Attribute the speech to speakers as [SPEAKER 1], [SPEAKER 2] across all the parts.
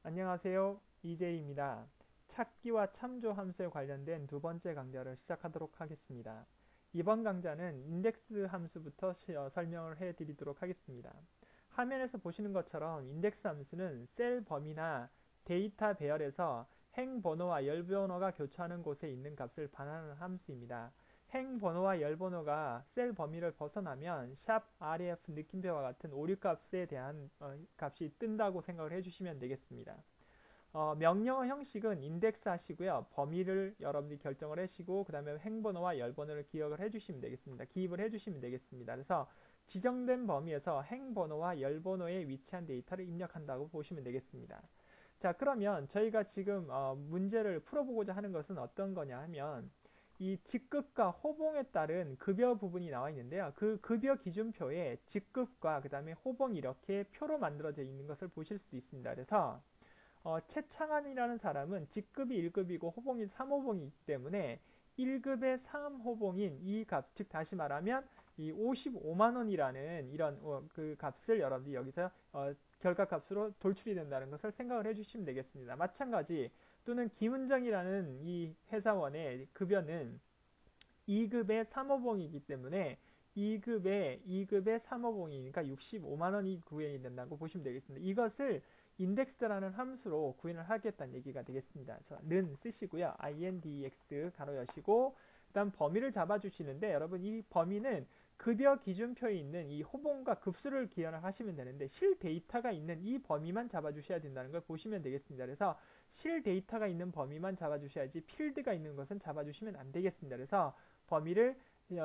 [SPEAKER 1] 안녕하세요. 이재희입니다. 찾기와 참조 함수에 관련된 두 번째 강좌를 시작하도록 하겠습니다. 이번 강좌는 인덱스 함수부터 설명을 해드리도록 하겠습니다. 화면에서 보시는 것처럼 인덱스 함수는 셀 범위나 데이터 배열에서 행 번호와 열 번호가 교차하는 곳에 있는 값을 반환하는 함수입니다. 행 번호와 열 번호가 셀 범위를 벗어나면 샵 ref 느낌표와 같은 오류 값에 대한 값이 뜬다고 생각을 해주시면 되겠습니다. 명령어 형식은 인덱스 하시고요. 범위를 여러분들이 결정을 하시고 그 다음에 행번호와 열번호를 기억을 해주시면 되겠습니다. 기입을 해주시면 되겠습니다. 그래서 지정된 범위에서 행번호와 열번호에 위치한 데이터를 입력한다고 보시면 되겠습니다. 자, 그러면 저희가 지금 문제를 풀어보고자 하는 것은 어떤 거냐 하면 이 직급과 호봉에 따른 급여 부분이 나와 있는데요. 그 급여 기준표에 직급과 그 다음에 호봉이 이렇게 표로 만들어져 있는 것을 보실 수 있습니다. 그래서 최창한이라는 사람은 직급이 1급이고 호봉이 3호봉이기 때문에 1급의 상호봉인 이 값, 즉 다시 말하면 이 55만 원이라는 이런 그 값을 여러분들이 여기서 결과값으로 돌출이 된다는 것을 생각을 해주시면 되겠습니다. 마찬가지 또는 김은정이라는 이 회사원의 급여는 2급의 3호봉이기 때문에 2급의 3호봉이니까 65만 원이 구현이 된다고 보시면 되겠습니다. 이것을 인덱스라는 함수로 구현을 하겠다는 얘기가 되겠습니다. 그래서 는 쓰시고요. index 가로 여시고 그다음 범위를 잡아주시는데 여러분 이 범위는 급여 기준표에 있는 이 호봉과 급수를 기현을 하시면 되는데 실 데이터가 있는 이 범위만 잡아주셔야 된다는 걸 보시면 되겠습니다. 그래서 실 데이터가 있는 범위만 잡아주셔야지 필드가 있는 것은 잡아주시면 안 되겠습니다. 그래서 범위를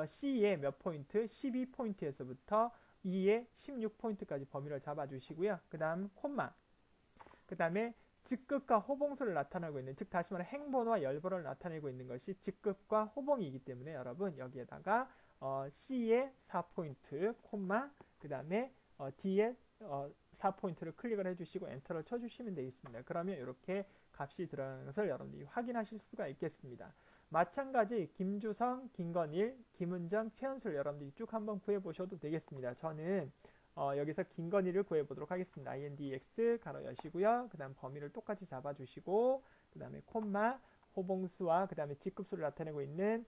[SPEAKER 1] C의 몇 포인트, 12포인트에서부터 E의 16포인트까지 범위를 잡아주시고요. 그 다음 콤마, 그 다음에 직급과 호봉수를 나타내고 있는, 즉 다시 말해 행번호와 열번호를 나타내고 있는 것이 직급과 호봉이기 때문에 여러분 여기에다가 C의 4포인트, 콤마, 그 다음에 D의 4포인트를 클릭을 해주시고 엔터를 쳐주시면 되겠습니다. 그러면 이렇게 값이 들어가는 것을 여러분들이 확인하실 수가 있겠습니다. 마찬가지 김주성, 김건일, 김은정, 최현술 여러분들이 쭉 한번 구해보셔도 되겠습니다. 저는 여기서 김건희를 구해보도록 하겠습니다. index 가로 여시고요. 그 다음 범위를 똑같이 잡아주시고 그 다음에 콤마 호봉수와 그 다음에 직급수를 나타내고 있는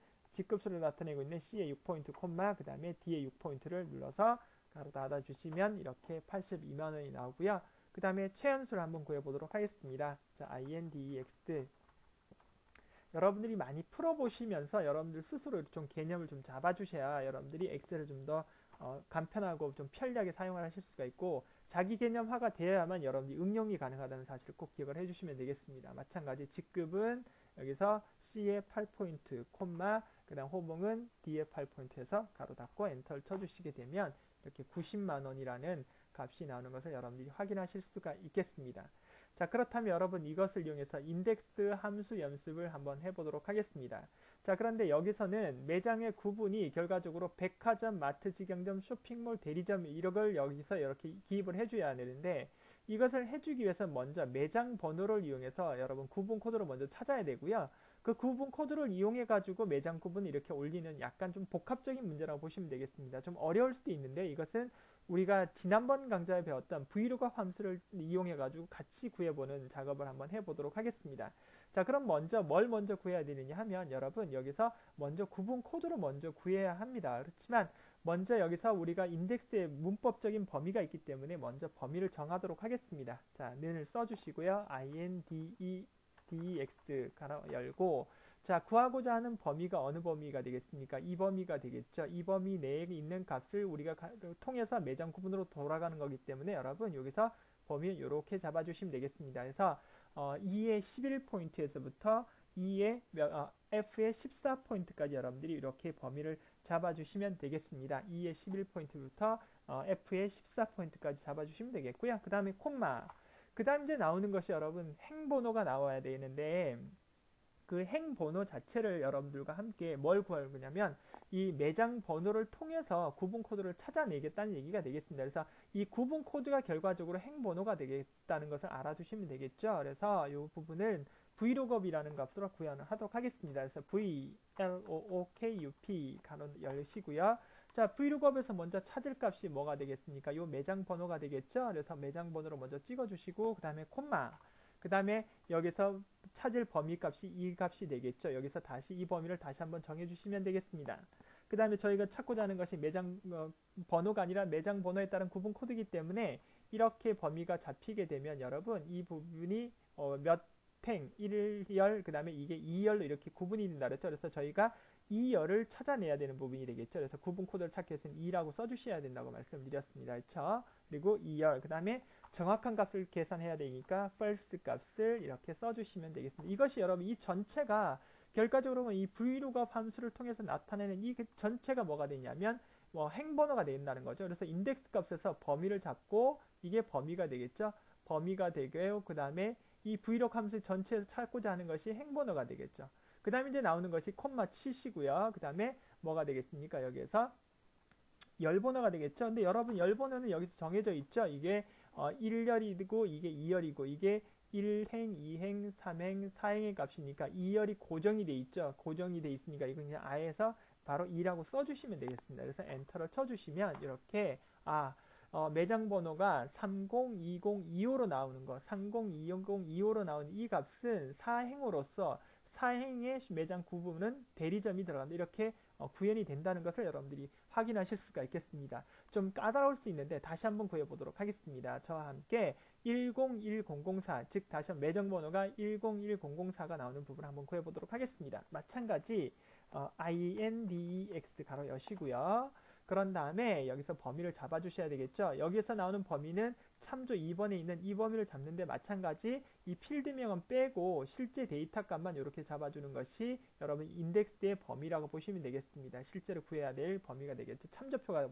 [SPEAKER 1] C의 6포인트 콤마 그 다음에 D의 6포인트를 눌러서 가로 닫아주시면 이렇게 82만 원이 나오고요. 그 다음에 최연수를 한번 구해보도록 하겠습니다. 자, index 여러분들이 많이 풀어보시면서 여러분들 스스로 좀 개념을 좀 잡아주셔야 여러분들이 엑셀을 좀 더 간편하고 좀 편리하게 사용을 하실 수가 있고 자기 개념화가 되어야만 여러분들이 응용이 가능하다는 사실을 꼭 기억을 해주시면 되겠습니다. 마찬가지 직급은 여기서 C의 8포인트 콤마 그 다음 호봉은 D의 8포인트에서 가로 닫고 엔터를 쳐주시게 되면 이렇게 90만 원이라는 값이 나오는 것을 여러분들이 확인하실 수가 있겠습니다. 자, 그렇다면 여러분 이것을 이용해서 인덱스 함수 연습을 한번 해보도록 하겠습니다. 자, 그런데 여기서는 매장의 구분이 결과적으로 백화점, 마트, 직영점, 쇼핑몰, 대리점 이걸 여기서 이렇게 기입을 해줘야 되는데 이것을 해주기 위해서 먼저 매장 번호를 이용해서 여러분 구분 코드를 먼저 찾아야 되고요. 그 구분 코드를 이용해 가지고 매장 구분을 이렇게 올리는 약간 좀 복합적인 문제라고 보시면 되겠습니다. 좀 어려울 수도 있는데 이것은 우리가 지난번 강좌에 배웠던 브이로그 함수를 이용해 가지고 같이 구해보는 작업을 한번 해보도록 하겠습니다. 자, 그럼 먼저 뭘 먼저 구해야 되느냐 하면 여러분 여기서 먼저 구분 코드를 먼저 구해야 합니다. 그렇지만 먼저 여기서 우리가 인덱스의 문법적인 범위가 있기 때문에 먼저 범위를 정하도록 하겠습니다. 자, 는을 써주시고요. index 가로 열고 자, 구하고자 하는 범위가 어느 범위가 되겠습니까? 이 범위가 되겠죠. 이 범위 내에 있는 값을 우리가 통해서 매장 구분으로 돌아가는 거기 때문에 여러분 여기서 범위 이렇게 잡아주시면 되겠습니다. 그래서 2의 11포인트에서부터 F의 14포인트까지 여러분들이 이렇게 범위를 잡아주시면 되겠습니다. 2의 11포인트부터 F의 14포인트까지 잡아주시면 되겠고요. 그 다음에 콤마. 그 다음 이제 나오는 것이 여러분 행번호가 나와야 되는데 그 행번호 자체를 여러분들과 함께 뭘 구할 거냐면 이 매장 번호를 통해서 구분 코드를 찾아내겠다는 얘기가 되겠습니다. 그래서 이 구분 코드가 결과적으로 행번호가 되겠다는 것을 알아두시면 되겠죠. 그래서 이 부분은 vlookup이라는 값으로 구현을 하도록 하겠습니다. 그래서 vlookup 가로 열시고요. 자, vlookup에서 먼저 찾을 값이 뭐가 되겠습니까? 이 매장 번호가 되겠죠. 그래서 매장 번호를 먼저 찍어주시고 그 다음에 콤마 그 다음에 여기서 찾을 범위 값이 이 값이 되겠죠. 여기서 다시 이 범위를 다시 한번 정해주시면 되겠습니다. 그 다음에 저희가 찾고자 하는 것이 매장 번호가 아니라 매장 번호에 따른 구분 코드이기 때문에 이렇게 범위가 잡히게 되면 여러분 이 부분이 몇 행, 1열, 그 다음에 이게 2열로 이렇게 구분이 된다 그랬죠. 그래서 저희가 2열을 찾아내야 되는 부분이 되겠죠. 그래서 구분 코드를 찾기 위해서는 2라고 써주셔야 된다고 말씀드렸습니다. 그렇죠? 그리고 2열, 그 다음에 정확한 값을 계산해야 되니까 false 값을 이렇게 써주시면 되겠습니다. 이것이 여러분 이 전체가 결과적으로 이 vlookup 함수를 통해서 나타내는 이 전체가 뭐가 되냐면 행번호가 된다는 거죠. 그래서 인덱스 값에서 범위를 잡고 이게 범위가 되겠죠. 범위가 되고요. 그 다음에 이 vlookup 함수 전체에서 찾고자 하는 것이 행번호가 되겠죠. 그 다음에 이제 나오는 것이 콤마 치시고요. 그 다음에 뭐가 되겠습니까? 여기에서 열번호가 되겠죠. 근데 여러분 열번호는 여기서 정해져 있죠. 이게 1열이고 이게 2열이고 이게 1행, 2행, 3행, 4행의 값이니까 2열이 고정이 돼 있죠. 고정이 돼 있으니까 이건 그냥 아에서 바로 2라고 써주시면 되겠습니다. 그래서 엔터를 쳐주시면 이렇게 매장 번호가 302025로 나오는 거 302025로 나오는 이 값은 4행으로서 4행의 매장 구분은 대리점이 들어간다. 이렇게 구현이 된다는 것을 여러분들이 확인하실 수가 있겠습니다. 좀 까다로울 수 있는데 다시 한번 구해보도록 하겠습니다. 저와 함께 101004, 즉 다시 한번 매장 번호가 101004가 나오는 부분을 한번 구해보도록 하겠습니다. 마찬가지 index 가로 여시고요. 그런 다음에 여기서 범위를 잡아주셔야 되겠죠. 여기서 나오는 범위는 참조 2번에 있는 이 범위를 잡는데 마찬가지 이 필드명은 빼고 실제 데이터 값만 이렇게 잡아주는 것이 여러분 인덱스의 범위라고 보시면 되겠습니다. 실제로 구해야 될 범위가 되겠죠. 참조표가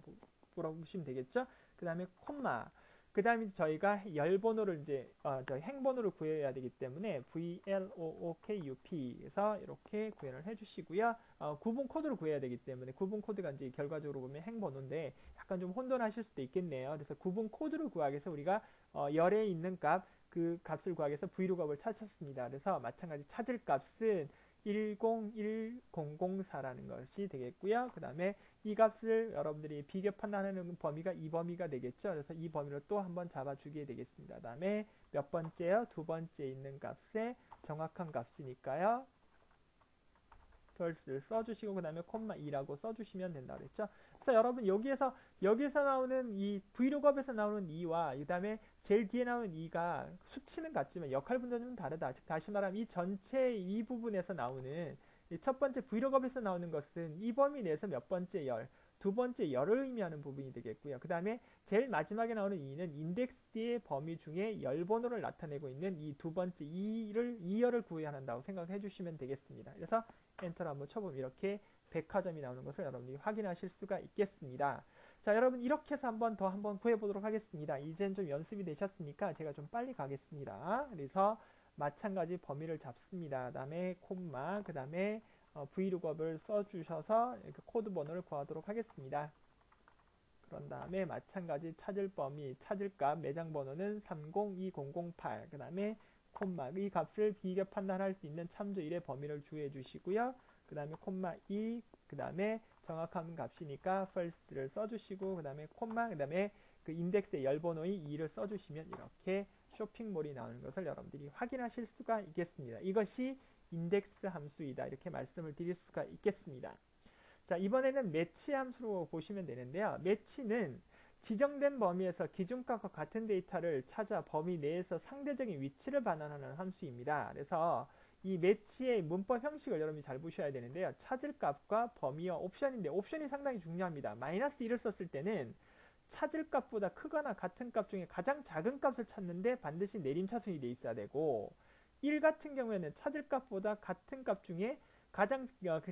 [SPEAKER 1] 보시면 되겠죠. 그 다음에 콤마. 그 다음에 저희가 열번호를 이제 행번호를 구해야 되기 때문에 VLOOKUP에서 이렇게 구현을 해주시고요. 구분 코드를 구해야 되기 때문에 구분 코드가 이제 결과적으로 보면 행번호인데 약간 좀 혼돈하실 수도 있겠네요. 그래서 구분 코드를 구하기 위해서 우리가 열에 있는 값 그 값을 구하기 위해서 vlookup을 찾았습니다. 그래서 마찬가지 찾을 값은 101004라는 것이 되겠고요. 그 다음에 이 값을 여러분들이 비교 판단하는 범위가 이 범위가 되겠죠. 그래서 이 범위를 또 한번 잡아주게 되겠습니다. 그 다음에 몇 번째요? 두 번째 있는 값의 정확한 값이니까요. false를 써주시고 그 다음에 콤마 2라고 써주시면 된다 그랬죠. 그래서 여러분 여기서 나오는 이 vlookup에서 나오는 2와 그 다음에 제일 뒤에 나오는 2가 수치는 같지만 역할 분담은 좀 다르다. 즉 다시 말하면 이 전체 이 부분에서 나오는 첫 번째 vlookup에서 나오는 것은 이 범위 내에서 몇 번째 열, 두 번째 열을 의미하는 부분이 되겠고요. 그 다음에 제일 마지막에 나오는 2는 인덱스의 범위 중에 열 번호를 나타내고 있는 이 두 번째 2열을 구해야 한다고 생각을 해주시면 되겠습니다. 그래서 엔터를 한번 쳐보면 이렇게 백화점이 나오는 것을 여러분들이 확인하실 수가 있겠습니다. 자, 여러분 이렇게 해서 한번 구해보도록 하겠습니다. 이젠 좀 연습이 되셨으니까 제가 좀 빨리 가겠습니다. 그래서 마찬가지 범위를 잡습니다. 그 다음에 콤마, 그 다음에 vlookup을 써주셔서 코드 번호를 구하도록 하겠습니다. 그런 다음에 마찬가지 찾을 범위, 찾을 값, 매장 번호는 302008, 그 다음에 콤마, 이 값을 비교 판단할 수 있는 참조 1의 범위를 주해 주시고요. 그 다음에 콤마 2, 그 다음에 정확한 값이니까 false를 써주시고, 그 다음에 콤마, 그 다음에 그 인덱스의 열 번호의 2를 써주시면 이렇게 쇼핑몰이 나오는 것을 여러분들이 확인하실 수가 있겠습니다. 이것이 인덱스 함수이다. 이렇게 말씀을 드릴 수가 있겠습니다. 자, 이번에는 매치 함수로 보시면 되는데요. 매치는 지정된 범위에서 기준값과 같은 데이터를 찾아 범위 내에서 상대적인 위치를 반환하는 함수입니다. 그래서 이 매치의 문법 형식을 여러분이 잘 보셔야 되는데요. 찾을 값과 범위와 옵션인데 옵션이 상당히 중요합니다. 마이너스 1을 썼을 때는 찾을 값보다 크거나 같은 값 중에 가장 작은 값을 찾는데 반드시 내림차순이 돼 있어야 되고 1 같은 경우에는 찾을 값보다 같은 값 중에 가장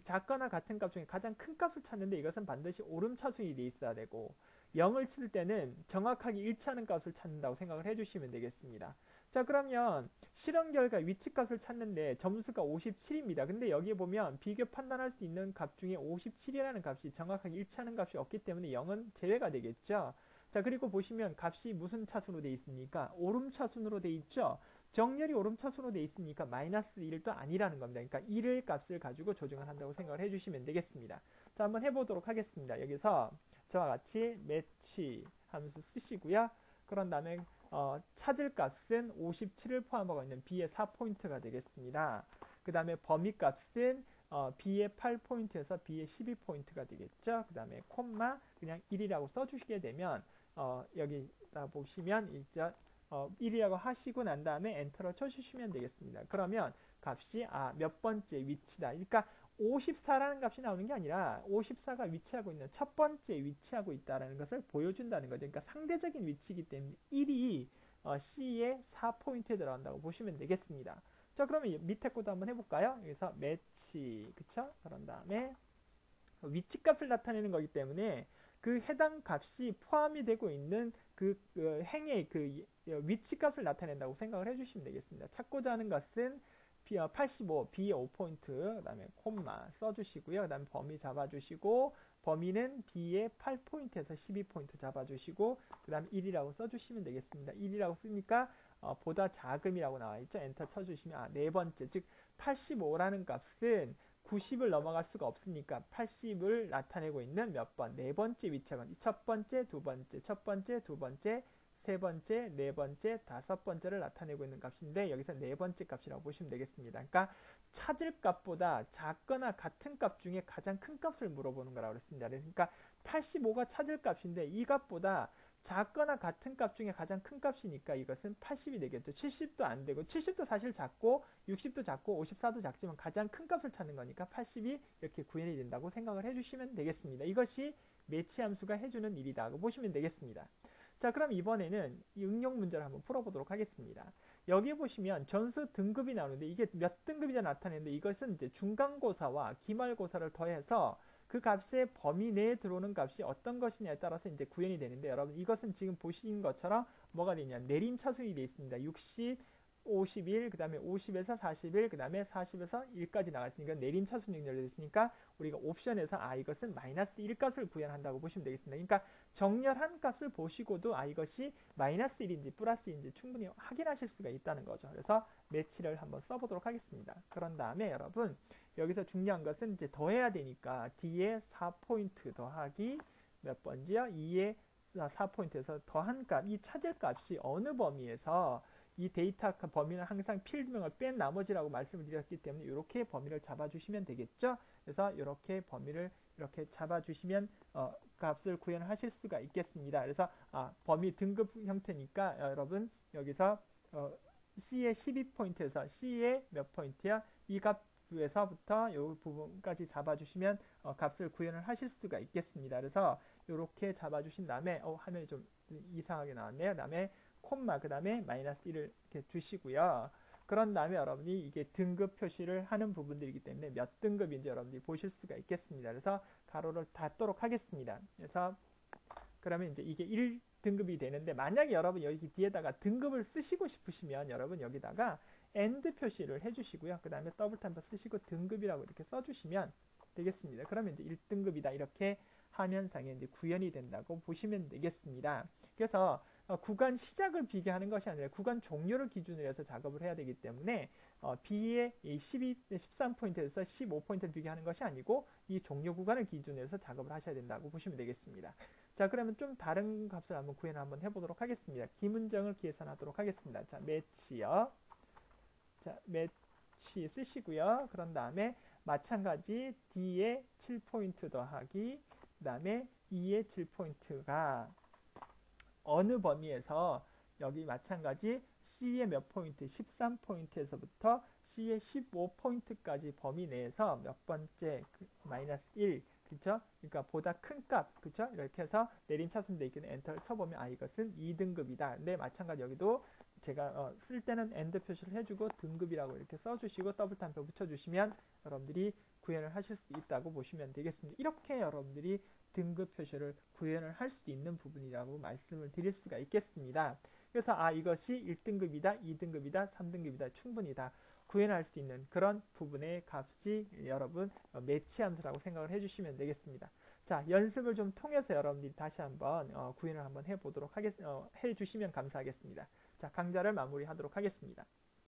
[SPEAKER 1] 작거나 같은 값 중에 가장 큰 값을 찾는데 이것은 반드시 오름차순이 돼 있어야 되고 0을 칠 때는 정확하게 일치하는 값을 찾는다고 생각을 해주시면 되겠습니다. 자, 그러면 실험 결과 위치값을 찾는데 점수가 57입니다. 근데 여기에 보면 비교 판단할 수 있는 값 중에 57이라는 값이 정확하게 일치하는 값이 없기 때문에 0은 제외가 되겠죠. 자, 그리고 보시면 값이 무슨 차순으로 되어 있습니까? 오름차순으로 되어 있죠. 정렬이 오름차순으로 되어 있으니까 마이너스 1도 아니라는 겁니다. 그러니까 1의 값을 가지고 조정을 한다고 생각을 해주시면 되겠습니다. 자, 한번 해보도록 하겠습니다. 여기서 저와 같이 매치 함수 쓰시고요. 그런 다음에 찾을 값은 57을 포함하고 있는 b의 4포인트가 되겠습니다. 그 다음에 범위 값은 b의 8포인트에서 b의 12포인트가 되겠죠. 그 다음에 콤마 그냥 1이라고 써주시게 되면 여기다 보시면 이제 1이라고 하시고 난 다음에 엔터를 쳐주시면 되겠습니다. 그러면 값이 몇 번째 위치다. 그러니까 54라는 값이 나오는 게 아니라 54가 위치하고 있는 첫 번째 위치하고 있다는 것을 보여준다는 거죠. 그러니까 상대적인 위치이기 때문에 1이 C의 4포인트에 들어간다고 보시면 되겠습니다. 자, 그러면 밑에 것도 한번 해볼까요? 여기서 매치, 그쵸? 그런 다음에 위치 값을 나타내는 거기 때문에 그 해당 값이 포함이 되고 있는 그 행의 그 위치 값을 나타낸다고 생각을 해주시면 되겠습니다. 찾고자 하는 것은 85, B의 5포인트, 그 다음에 콤마 써주시고요. 그 다음에 범위 잡아주시고, 범위는 B의 8포인트에서 12포인트 잡아주시고, 그 다음에 1이라고 써주시면 되겠습니다. 1이라고 쓰니까 보다 작음이라고 나와있죠. 엔터 쳐주시면 네 번째, 즉 85라는 값은 90을 넘어갈 수가 없으니까 80을 나타내고 있는 몇 번? 네 번째 위치가 첫 번째, 두 번째, 첫 번째, 두 번째, 세 번째, 네 번째, 다섯 번째를 나타내고 있는 값인데 여기서 네 번째 값이라고 보시면 되겠습니다. 그러니까 찾을 값보다 작거나 같은 값 중에 가장 큰 값을 물어보는 거라고 그랬습니다. 그러니까 85가 찾을 값인데 이 값보다 작거나 같은 값 중에 가장 큰 값이니까 이것은 80이 되겠죠. 70도 안 되고 70도 사실 작고 60도 작고 54도 작지만 가장 큰 값을 찾는 거니까 80이 이렇게 구현이 된다고 생각을 해주시면 되겠습니다. 이것이 매치 함수가 해주는 일이라고 보시면 되겠습니다. 자, 그럼 이번에는 이 응용 문제를 한번 풀어보도록 하겠습니다. 여기 보시면 전수 등급이 나오는데 이게 몇 등급이냐 나타내는데 이것은 이제 중간고사와 기말고사를 더해서 그 값의 범위 내에 들어오는 값이 어떤 것이냐에 따라서 이제 구현이 되는데 여러분 이것은 지금 보신 것처럼 뭐가 되냐 내림차순이 되어 있습니다. 60, 51, 그 다음에 50에서 41, 그 다음에 40에서 1까지 나가 있으니까 내림차순 연결되어 있으니까 우리가 옵션에서 이것은 마이너스 1 값을 구현한다고 보시면 되겠습니다. 그러니까 정렬한 값을 보시고도 이것이 마이너스 1인지 플러스인지 충분히 확인하실 수가 있다는 거죠. 그래서 매치를 한번 써보도록 하겠습니다. 그런 다음에 여러분 여기서 중요한 것은 이제 더해야 되니까 D에 4포인트 더하기 몇 번지요? 2에 4포인트에서 더한 값, 이 찾을 값이 어느 범위에서 이 데이터 범위는 항상 필드명을 뺀 나머지라고 말씀을 드렸기 때문에 이렇게 범위를 잡아주시면 되겠죠. 그래서 이렇게 범위를 이렇게 잡아주시면 값을 구현하실 수가 있겠습니다. 그래서 범위 등급 형태니까 여러분 여기서 C의 12포인트에서 C의 몇 포인트야? 이 값에서부터 이 부분까지 잡아주시면 값을 구현을 하실 수가 있겠습니다. 그래서 이렇게 잡아주신 다음에 화면이 좀 이상하게 나왔네요. 다음에 콤마 그 다음에 마이너스 1을 이렇게 주시고요. 그런 다음에 여러분이 이게 등급 표시를 하는 부분들이기 때문에 몇 등급인지 여러분들이 보실 수가 있겠습니다. 그래서 가로를 닫도록 하겠습니다. 그래서 그러면 이제 이게 1등급이 되는데 만약에 여러분 여기 뒤에다가 등급을 쓰시고 싶으시면 여러분 여기다가 AND 표시를 해주시고요. 그 다음에 더블 탐터 쓰시고 등급이라고 이렇게 써주시면 되겠습니다. 그러면 이제 1등급이다 이렇게 화면상에 이제 구현이 된다고 보시면 되겠습니다. 그래서 구간 시작을 비교하는 것이 아니라 구간 종료를 기준으로 해서 작업을 해야 되기 때문에 B의 13포인트에서 15포인트를 비교하는 것이 아니고 이 종료 구간을 기준으로 해서 작업을 하셔야 된다고 보시면 되겠습니다. 자, 그러면 좀 다른 값을 한번 구현을 한번 해보도록 하겠습니다. 기문정을 계산하도록 하겠습니다. 자, 매치요. 자, 매치 쓰시고요. 그런 다음에 마찬가지 D의 7포인트 더하기 그 다음에 E의 7포인트가 어느 범위에서 여기 마찬가지 C의 몇 포인트 13포인트에서부터 C의 15포인트까지 범위 내에서 몇 번째 마이너스 1 그렇죠? 그러니까 보다 큰 값 그렇죠? 이렇게 해서 내림차순 돼 있기는 엔터를 쳐보면 이것은 2등급이다. 근데 마찬가지 여기도 제가 쓸 때는 엔드 표시를 해주고 등급이라고 이렇게 써주시고 더블 탐표 붙여주시면 여러분들이 구현을 하실 수 있다고 보시면 되겠습니다. 이렇게 여러분들이 등급 표시를 구현을 할 수 있는 부분이라고 말씀을 드릴 수가 있겠습니다. 그래서 이것이 1등급이다, 2등급이다, 3등급이다 충분히 다 구현할 수 있는 그런 부분의 값이 여러분 매치 함수라고 생각을 해주시면 되겠습니다. 자, 연습을 좀 통해서 여러분들이 다시 한번 구현을 한번 해보도록 해주시면 감사하겠습니다. 자, 강좌를 마무리하도록 하겠습니다.